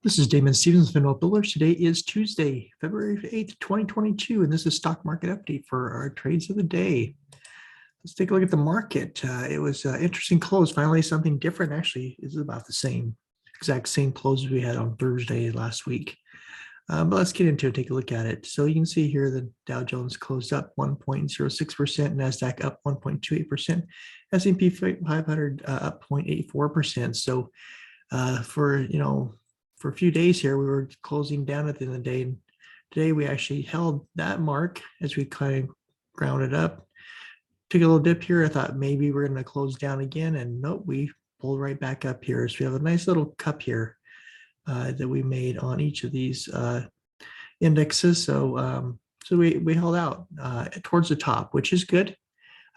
This is Damon Stevens, Finwell Builders. Today is Tuesday, February 8th, 2022, and this is stock market update for our trades of the day. Let's take a look at the market. It was an interesting close. Finally, something different. Actually, is about the exact same close as we had on Thursday last week. But let's get into it, take a look at it. So you can see here the Dow Jones closed up 1.06%, NASDAQ up 1.28%, S&P 500 up 0.84%. So for a few days here, we were closing down at the end of the day. And today we actually held that mark as we kind of grounded up. Took a little dip here. I thought maybe we're going to close down again, and nope, we pulled right back up here. So we have a nice little cup here that we made on each of these indexes. So we held out towards the top, which is good.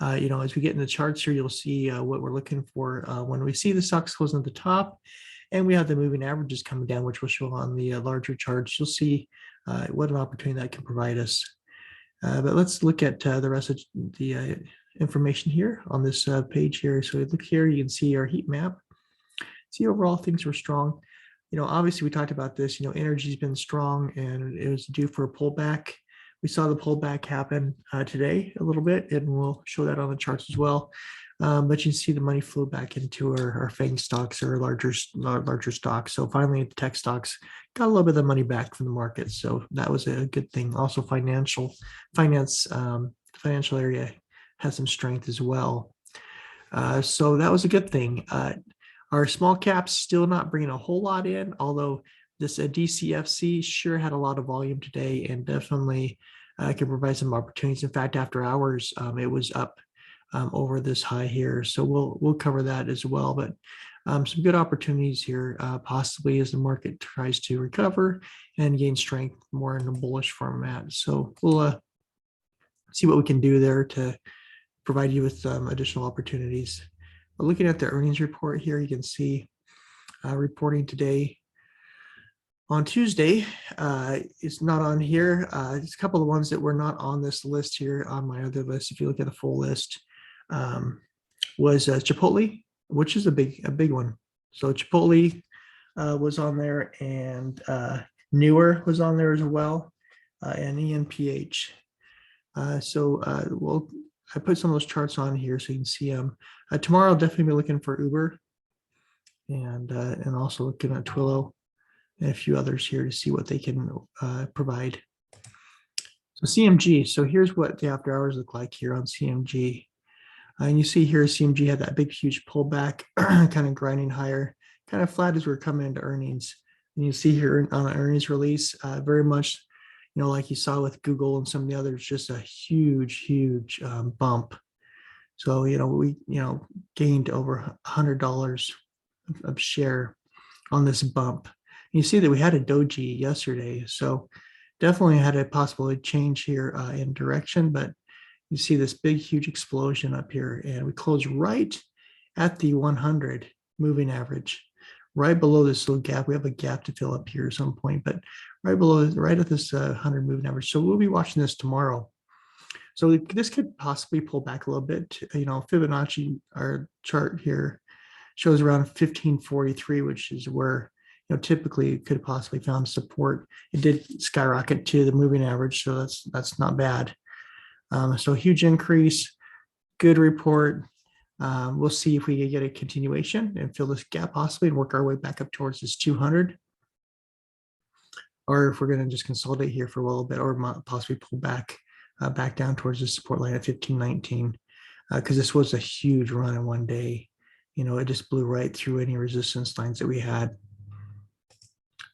As we get in the charts here, you'll see what we're looking for when we see the stocks closing at the top. And we have the moving averages coming down, which will show on the larger charts. You'll see what an opportunity that can provide us. But let's look at the rest of the information here on this page here. So look here, you can see our heat map. See, overall, things were strong. Obviously, we talked about this. Energy's been strong, and it was due for a pullback. We saw the pullback happen today a little bit, and we'll show that on the charts as well. But you can see the money flow back into our FANG stocks or larger stocks. So finally, the tech stocks got a little bit of the money back from the market. So that was a good thing. Also, the financial area has some strength as well. So that was a good thing. Our small caps still not bringing a whole lot in, although this DCFG sure had a lot of volume today and definitely can provide some opportunities. In fact, after hours, it was up over this high here. So we'll cover that as well. But some good opportunities here, possibly as the market tries to recover and gain strength more in a bullish format. So we'll see what we can do there to provide you with additional opportunities. But looking at the earnings report here, you can see reporting today on Tuesday. It's not on here. There's a couple of ones that were not on this list here on my other list. If you look at the full list, was Chipotle, which is a big one. So Chipotle was on there, and Newer was on there as well, and ENPH. I put some of those charts on here so you can see them. Tomorrow, I'll definitely be looking for Uber, and also looking at Twilio and a few others here to see what they can provide. So CMG. So here's what the after hours look like here on CMG. And you see here, CMG had that big, huge pullback, kind of grinding higher, kind of flat as we're coming into earnings. And you see here on the earnings release, very much, like you saw with Google and some of the others, just a huge bump. So, we, gained over $100 of share on this bump. And you see that we had a doge yesterday. So definitely had a possible change here in direction, but you see this big, huge explosion up here, and we close right at the 100 moving average, right below this little gap. We have a gap to fill up here at some point, but right at this 100 moving average. So we'll be watching this tomorrow. So this could possibly pull back a little bit. Fibonacci, our chart here, shows around 1543, which is where typically it could have possibly found support. It did skyrocket to the moving average, so that's not bad. So huge increase, good report. We'll see if we can get a continuation and fill this gap possibly and work our way back up towards this 200. Or if we're going to just consolidate here for a little bit, or possibly pull back down towards the support line at 1519, because this was a huge run in one day. It just blew right through any resistance lines that we had.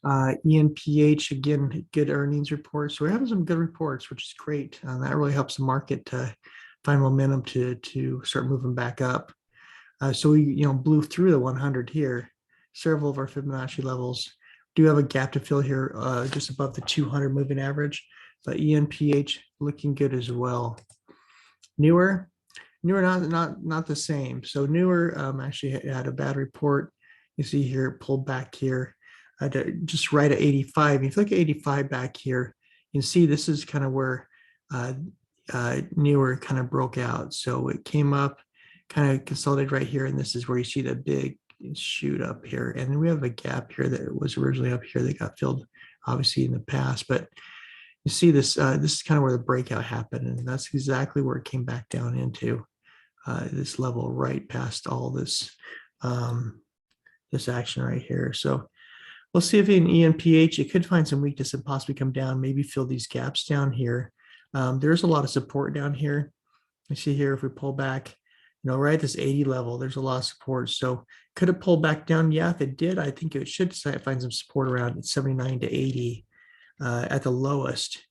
ENPH, again, good earnings reports. So we're having some good reports, which is great. That really helps the market to find momentum to start moving back up. So we, blew through the 100 here. Several of our Fibonacci levels do have a gap to fill here, just above the 200 moving average. But ENPH looking good as well. Newer not the same. So Newer actually had a bad report. You see here, it pulled back here. Just right at 85. If you look at 85 back here, you can see this is kind of where Newer kind of broke out. So it came up, kind of consolidated right here, and this is where you see the big shoot up here. And we have a gap here that was originally up here that got filled obviously in the past, but you see this, this is kind of where the breakout happened. And that's exactly where it came back down into this level right past all this, this action right here. So we'll see if in ENPH, it could find some weakness and possibly come down, maybe fill these gaps down here. There's a lot of support down here. You see here, if we pull back, right at this 80 level, there's a lot of support. So could it pull back down? Yeah, if it did, I think it should find some support around 79 to 80 at the lowest,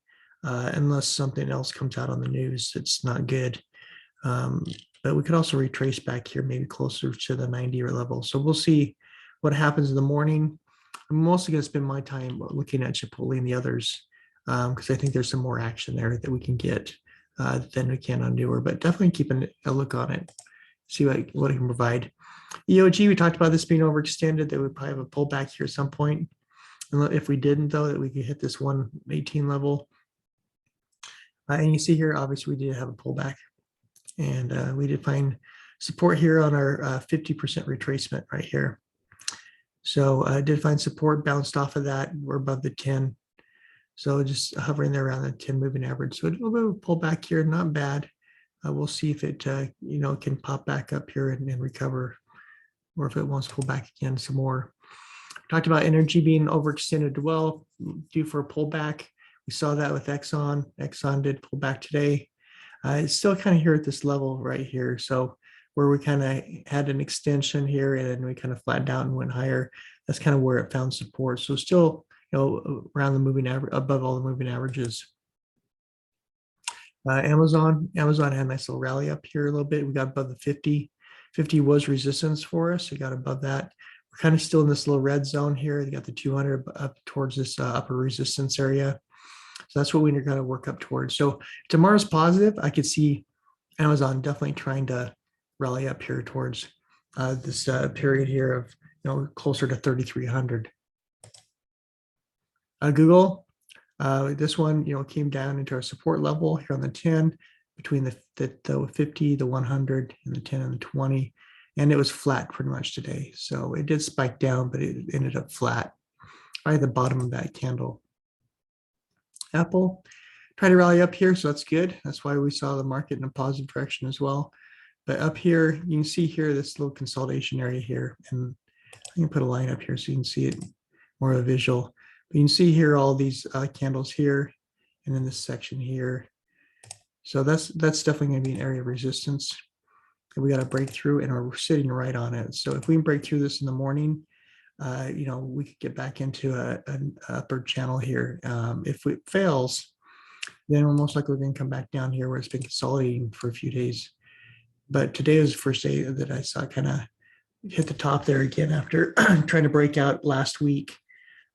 unless something else comes out on the news that's not good. But we could also retrace back here, maybe closer to the 90 level. So we'll see what happens in the morning. I'm mostly going to spend my time looking at Chipotle and the others because I think there's some more action there that we can get than we can on newer, but definitely keeping a look on it, see what it can provide. EOG, we talked about this being overextended, that would probably have a pullback here at some point. And if we didn't, though, that we could hit this 118 level. And you see here, obviously, we did have a pullback. And we did find support here on our 50% retracement right here. So I did find support, bounced off of that. We're above the 10. So just hovering there around the 10 moving average. So a little bit of a pullback here, not bad. We'll see if it can pop back up here and recover, or if it wants to pull back again some more. Talked about energy being overextended well, due for a pullback. We saw that with Exxon. Exxon did pull back today. It's still kind of here at this level right here. So where we kind of had an extension here and then we kind of flattened out and went higher, that's kind of where it found support. So still, around the moving average, above all the moving averages. Amazon had a nice little rally up here a little bit. We got above the 50. 50 was resistance for us. We got above that. We're kind of still in this little red zone here. They got the 200 up towards this upper resistance area. So that's what we're going to work up towards. So tomorrow's positive. I could see Amazon definitely trying to rally up here towards this period here of closer to 3,300. Google, this one came down into our support level here on the 10 between the 50, the 100, and the 10 and the 20, and it was flat pretty much today. So it did spike down, but it ended up flat right at the bottom of that candle. Apple tried to rally up here, so that's good. That's why we saw the market in a positive direction as well. But up here, you can see here this little consolidation area here, and I can put a line up here so you can see it more of a visual. But you can see here all these candles here, and then this section here. So that's definitely going to be an area of resistance that we got to break through, and we're sitting right on it. So if we can break through this in the morning, we could get back into an upper channel here. If it fails, then we're most likely going to come back down here where it's been consolidating for a few days. But today was the first day that I saw kind of hit the top there again after trying to break out last week.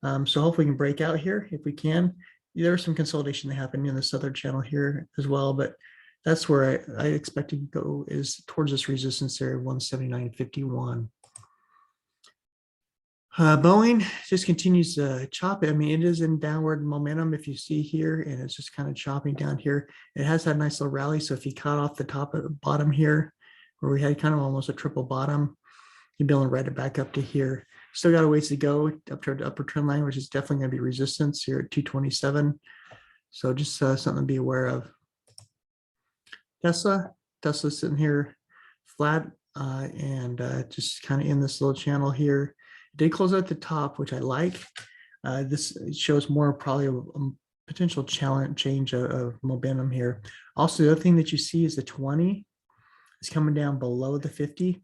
So hopefully we can break out here if we can. There's some consolidation that happened in this other channel here as well, but that's where I expect to go, is towards this resistance area of 179.51. Boeing just continues to chop it. I mean, it is in downward momentum if you see here, and it's just kind of chopping down here. It has that nice little rally. So if you cut off the top of the bottom here, where we had kind of almost a triple bottom, you'll be able to ride it back up to here. Still got a ways to go up to the upper trend line, which is definitely going to be resistance here at 227. So just something to be aware of. Tesla's sitting here flat and just kind of in this little channel here. It did close at the top, which I like. This shows more probably a potential change of momentum here. Also, the other thing that you see is the 20 is coming down below the 50.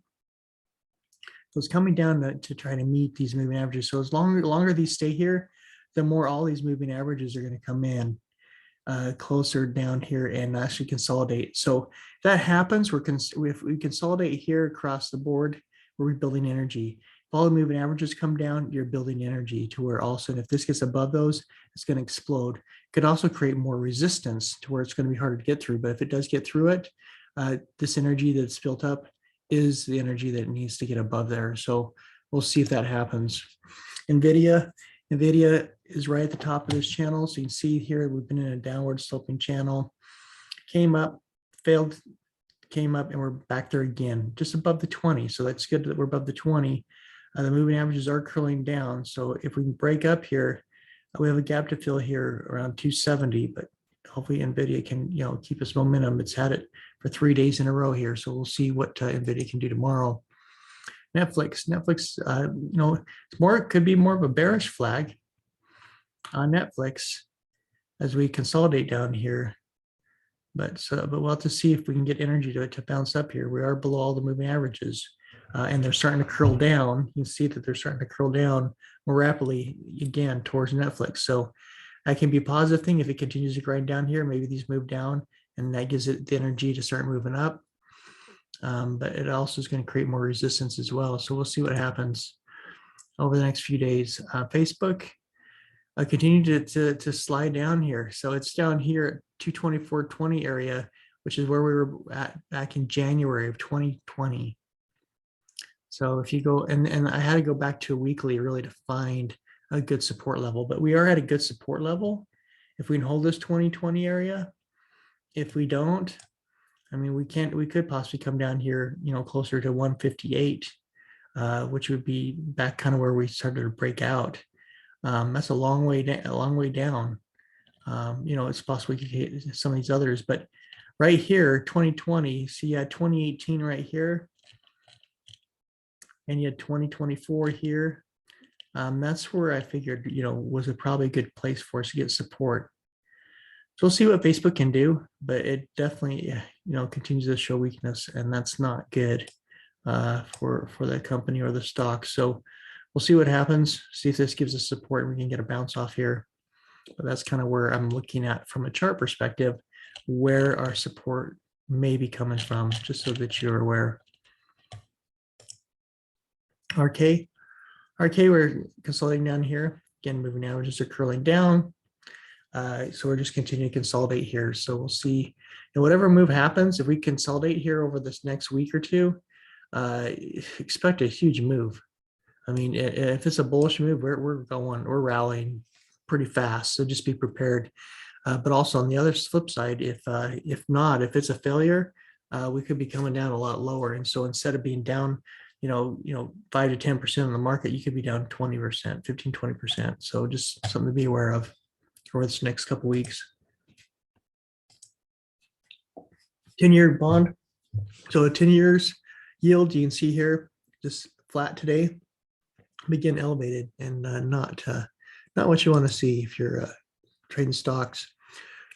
So it's coming down to try to meet these moving averages. So as longer these stay here, the more all these moving averages are going to come in closer down here and actually consolidate. So if that happens, if we consolidate here across the board, we're rebuilding energy. If all the moving averages come down, you're building energy to where all of a sudden, if this gets above those, it's going to explode. It could also create more resistance to where it's going to be harder to get through. But if it does get through it, this energy that's built up is the energy that needs to get above there. So we'll see if that happens. Nvidia is right at the top of this channel. So you can see here, we've been in a downward sloping channel, came up, failed, came up, and we're back there again, just above the 20. So that's good that we're above the 20. The moving averages are curling down. So if we can break up here, we have a gap to fill here around 270, but hopefully Nvidia can, keep its momentum. It's had it for 3 days in a row here. So we'll see what Nvidia can do tomorrow. Netflix, it could be more of a bearish flag on Netflix as we consolidate down here. But we'll have to see if we can get energy to bounce up here. We are below all the moving averages, and they're starting to curl down. You can see that they're starting to curl down more rapidly again towards Netflix. So that can be a positive thing if it continues to grind down here. Maybe these move down, and that gives it the energy to start moving up. But it also is going to create more resistance as well. So we'll see what happens over the next few days. Facebook continue to slide down here. So it's down here at 224.20 area, which is where we were at back in January of 2020. So if you go, and I had to go back to a weekly really to find a good support level, but we are at a good support level. If we can hold this 2020 area, if we don't, I mean, we could possibly come down here, closer to 158, which would be back kind of where we started to break out. That's a long way down. It's possible we could hit some of these others, but right here, 2020, see, you had 2018 right here, and you had 2024 here. That's where I figured, was probably a good place for us to get support. So we'll see what Facebook can do, but it definitely, continues to show weakness, and that's not good for the company or the stock. So we'll see what happens, see if this gives us support and we can get a bounce off here. But that's kind of where I'm looking at from a chart perspective, where our support may be coming from, just so that you're aware. RK, we're consolidating down here. Again, moving averages are curling down. So we're just continuing to consolidate here. So we'll see, whatever move happens, if we consolidate here over this next week or two, expect a huge move. I mean, if it's a bullish move, we're rallying pretty fast. So just be prepared. But also on the other flip side, if it's a failure, we could be coming down a lot lower. And so instead of being down, 5 to 10% of the market, you could be down 20%, 15, 20%. So just something to be aware of for this next couple of weeks. 10-year bond. So a 10 years yield, you can see here, just flat today, begin elevated, and not what you want to see if you're trading stocks.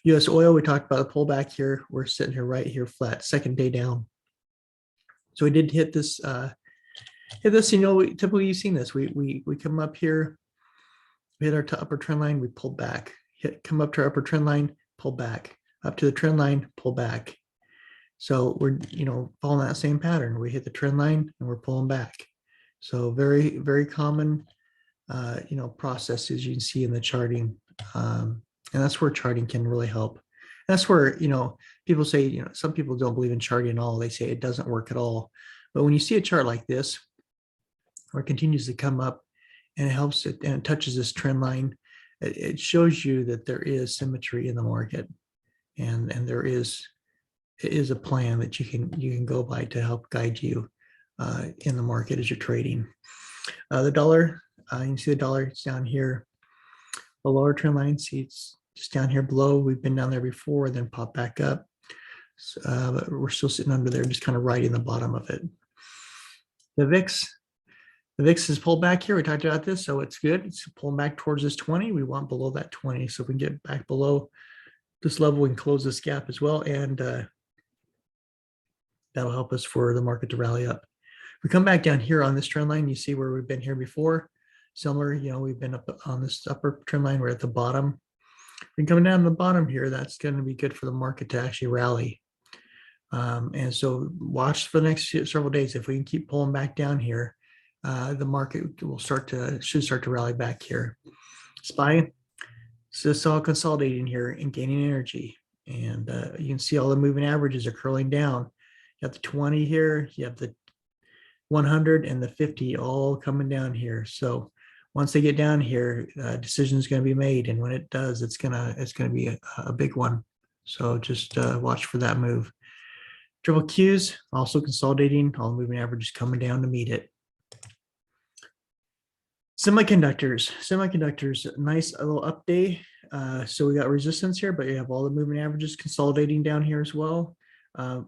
US oil, we talked about a pullback here. We're sitting here right here flat, second day down. So we did hit this, typically you've seen this. We come up here, we hit our upper trend line, we pull back. Come up to our upper trend line, pull back. Up to the trend line, pull back. So we're, following that same pattern. We hit the trend line and we're pulling back. So very, very common, process, as you can see in the charting. And that's where charting can really help. That's where, people say, some people don't believe in charting at all. They say it doesn't work at all. But when you see a chart like this, where it continues to come up and it helps it and it touches this trend line, it shows you that there is symmetry in the market, and it is a plan that you can go by to help guide you in the market as you're trading. The dollar, you can see the dollar, it's down here below our trend line. See, it's just down here below. We've been down there before, then pop back up. But we're still sitting under there, just kind of riding the bottom of it. The VIX is pulled back here. We talked about this, so it's good. It's pulling back towards this 20. We want below that 20. So if we can get back below this level, we can close this gap as well. And that'll help us for the market to rally up. If we come back down here on this trend line, you see where we've been here before. Similar, we've been up on this upper trend line. We're at the bottom. And coming down the bottom here, that's going to be good for the market to actually rally. And so watch for the next several days. If we can keep pulling back down here, the market will should start to rally back here. SPY, so it's all consolidating here and gaining energy. And you can see all the moving averages are curling down. You have the 20 here, you have the 100 and the 50 all coming down here. So once they get down here, a decision is going to be made, and when it does, it's gonna be a big one. So just watch for that move. Triple Qs also consolidating, all the moving averages coming down to meet it. Semiconductors, nice little update. So we got resistance here, but you have all the moving averages consolidating down here as well.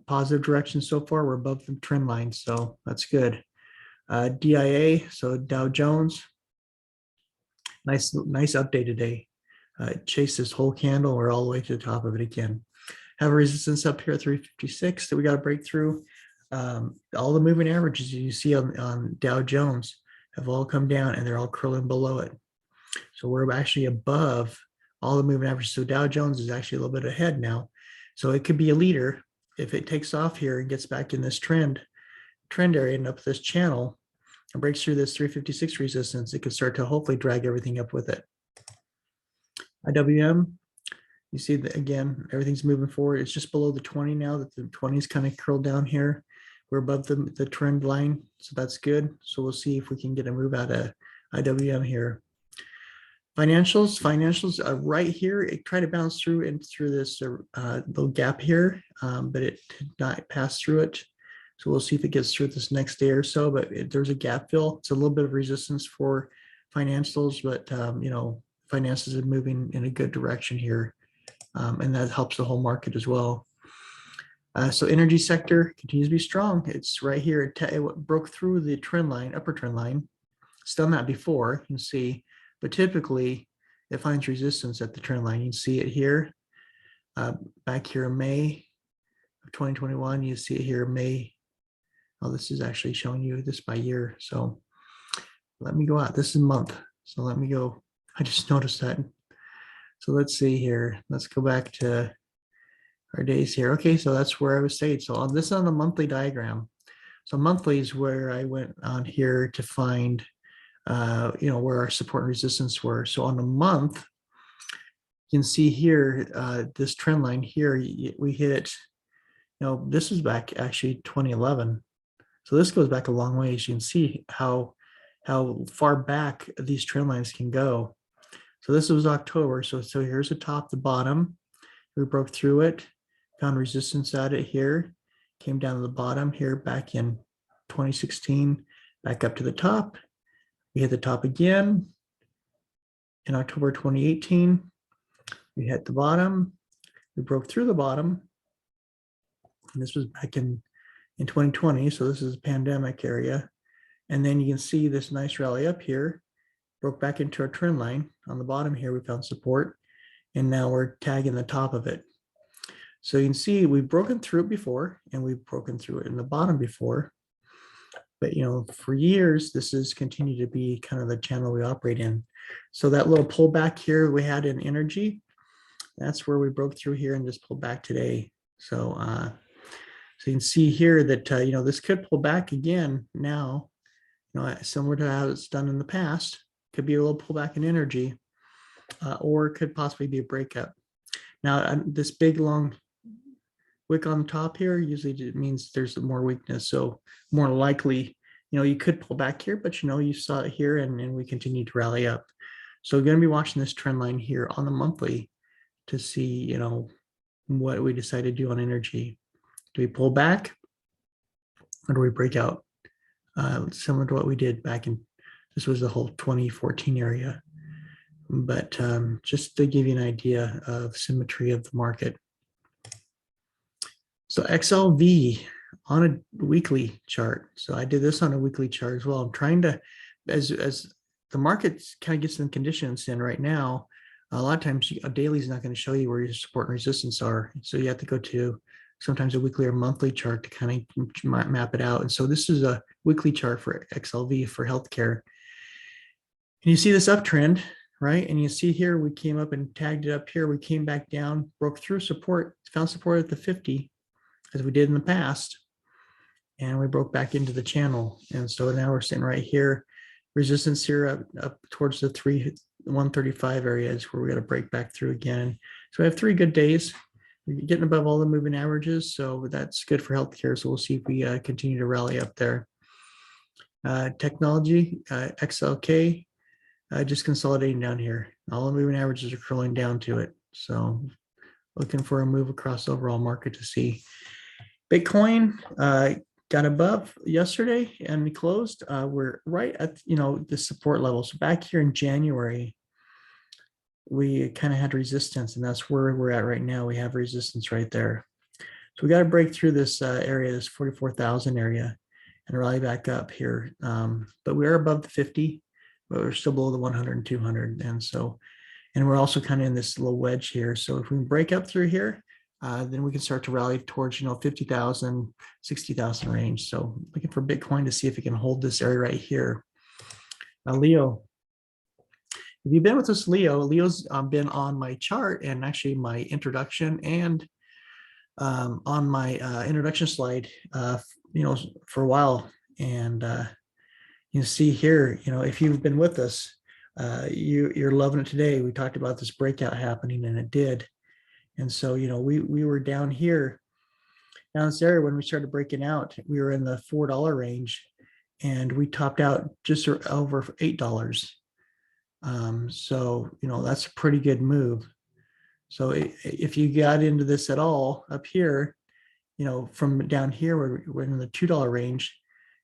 Positive direction so far. We're above the trend line, so that's good. DIA, so Dow Jones, nice update today. Chase this whole candle. We're all the way to the top of it again. Have a resistance up here at 356 that we got to break through. All the moving averages you see on Dow Jones have all come down and they're all curling below it. So we're actually above all the moving averages. So Dow Jones is actually a little bit ahead now. So it could be a leader if it takes off here and gets back in this trend area and up this channel and breaks through this 356 resistance. It could start to hopefully drag everything up with it. IWM, you see that again, everything's moving forward. It's just below the 20 now, that the 20 is kind of curled down here. We're above the trend line, so that's good. So we'll see if we can get a move out of IWM here. Financials are right here. It tried to bounce through and through this little gap here, but it did not pass through it. So we'll see if it gets through this next day or so, but there's a gap fill. It's a little bit of resistance for financials, but finances are moving in a good direction here. And that helps the whole market as well. So energy sector continues to be strong. It's right here. It broke through the trend line, upper trend line. It's done that before, you can see, but typically it finds resistance at the trend line. You can see it here, back here in May of 2021. You see it here in May. Oh, this is actually showing you this by year. So let me go out. This is month. So let me go. I just noticed that. So let's see here. Let's go back to our days here. Okay, so that's where I was stayed. So on this on the monthly diagram. So monthly is where I went on here to find, where our support and resistance were. So on the month, you can see here, this trend line here, we hit, this is back actually 2011. So this goes back a long ways. You can see how far back these trend lines can go. So this was October. So here's the top, the bottom. We broke through it, found resistance at it here, came down to the bottom here back in 2016, back up to the top. We hit the top again in October 2018. We hit the bottom. We broke through the bottom. And this was back in 2020. So this is a pandemic area. And then you can see this nice rally up here, broke back into our trend line. On the bottom here, we found support. And now we're tagging the top of it. So you can see we've broken through it before, and we've broken through it in the bottom before. But, for years, this has continued to be kind of the channel we operate in. So that little pullback here we had in energy, that's where we broke through here and just pulled back today. So, so you can see here that, this could pull back again now, similar to how it's done in the past. Could be a little pullback in energy, or it could possibly be a breakup. Now, this big long wick on top here usually means there's more weakness. So more likely, you could pull back here, but you saw it here and we continue to rally up. So we're going to be watching this trend line here on the monthly to see, what we decide to do on energy. Do we pull back or do we break out? Similar to what we did back in, this was the whole 2014 area. But just to give you an idea of symmetry of the market. So XLV on a weekly chart. So I did this on a weekly chart as well. I'm trying to, as the market kind of gets in conditions in right now, a lot of times a daily is not going to show you where your support and resistance are. So you have to go to sometimes a weekly or monthly chart to kind of map it out. And so this is a weekly chart for XLV for healthcare. And you see this uptrend, right? And you see here, we came up and tagged it up here. We came back down, broke through support, found support at the 50, as we did in the past. And we broke back into the channel. And so now we're sitting right here, resistance here up towards the 135 areas where we got to break back through again. So we have 3 good days. We're getting above all the moving averages. So that's good for healthcare. So we'll see if we continue to rally up there. Technology, XLK, just consolidating down here. All the moving averages are curling down to it. So looking for a move across the overall market to see. Bitcoin, got above yesterday and we closed. We're right at, the support level. So back here in January, we kind of had resistance, and that's where we're at right now. We have resistance right there. So we got to break through this area, this 44,000 area, and rally back up here. But we are above the 50, but we're still below the 100 and 200. And we're also kind of in this little wedge here. So if we can break up through here, then we can start to rally towards, 50,000, 60,000 range. So looking for Bitcoin to see if it can hold this area right here. Now, Leo, if you've been with us, Leo's been on my chart and actually my introduction and on my introduction slide, for a while. And you see here, if you've been with us, you're loving it today. We talked about this breakout happening, and it did. And so, we were down here, down this area when we started breaking out. We were in the $4 range, and we topped out just over $8. So, that's a pretty good move. So if you got into this at all up here, from down here where we're in the $2 range,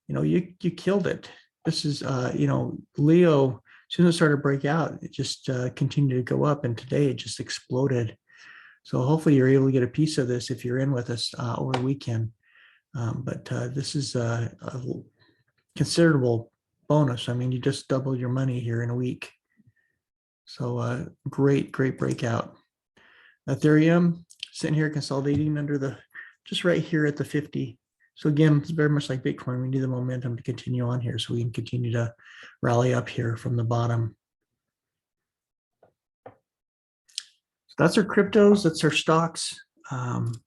you killed it. This is, Leo, as soon as it started to break out, it just continued to go up, and today it just exploded. So hopefully you're able to get a piece of this if you're in with us over the weekend. But this is a considerable bonus. I mean, you just doubled your money here in a week. So great breakout. Ethereum sitting here consolidating under just right here at the 50. So again, it's very much like Bitcoin. We need the momentum to continue on here so we can continue to rally up here from the bottom. So that's our cryptos, that's our stocks.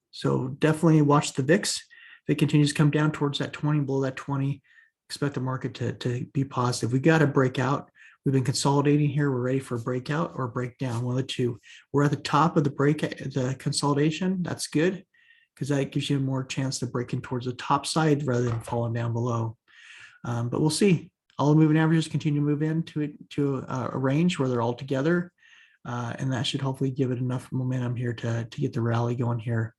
So definitely watch the VIX. If it continues to come down towards that 20, below that 20, expect the market to be positive. We got to break out. We've been consolidating here. We're ready for a breakout or a breakdown, one of the two. We're at the top of the consolidation. That's good, because that gives you more chance to break in towards the top side rather than falling down below. But we'll see. All the moving averages continue to move into a range where they're all together. And that should hopefully give it enough momentum here to get the rally going here.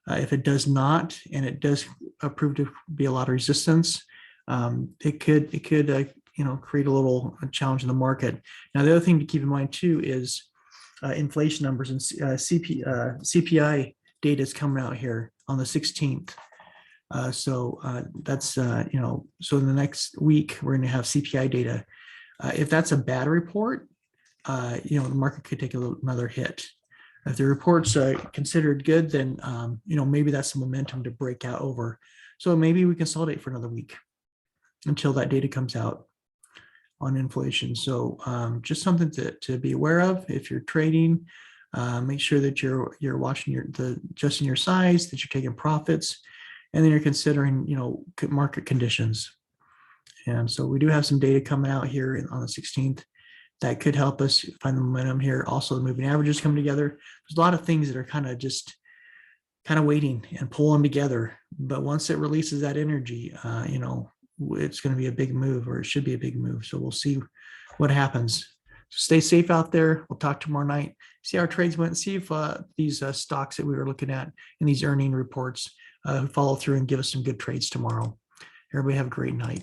If it does not, and it does prove to be a lot of resistance, it could create a little challenge in the market. Now, the other thing to keep in mind too is inflation numbers, and CPI data is coming out here on the 16th. So that's so in the next week we're going to have CPI data. If that's a bad report, the market could take another hit. If the report's considered good, then maybe that's the momentum to break out over. So maybe we consolidate for another week until that data comes out on inflation. So just something to be aware of if you're trading. Make sure that you're watching adjusting your size, that you're taking profits, and then you're considering market conditions. And so we do have some data coming out here on the 16th. That could help us find the momentum here. Also, the moving averages come together. There's a lot of things that are kind of waiting and pulling together. But once it releases that energy, it's going to be a big move, or it should be a big move. So we'll see what happens. So stay safe out there. We'll talk tomorrow night. See how our trades went. See if these stocks that we were looking at in these earning reports follow through and give us some good trades tomorrow. Everybody have a great night.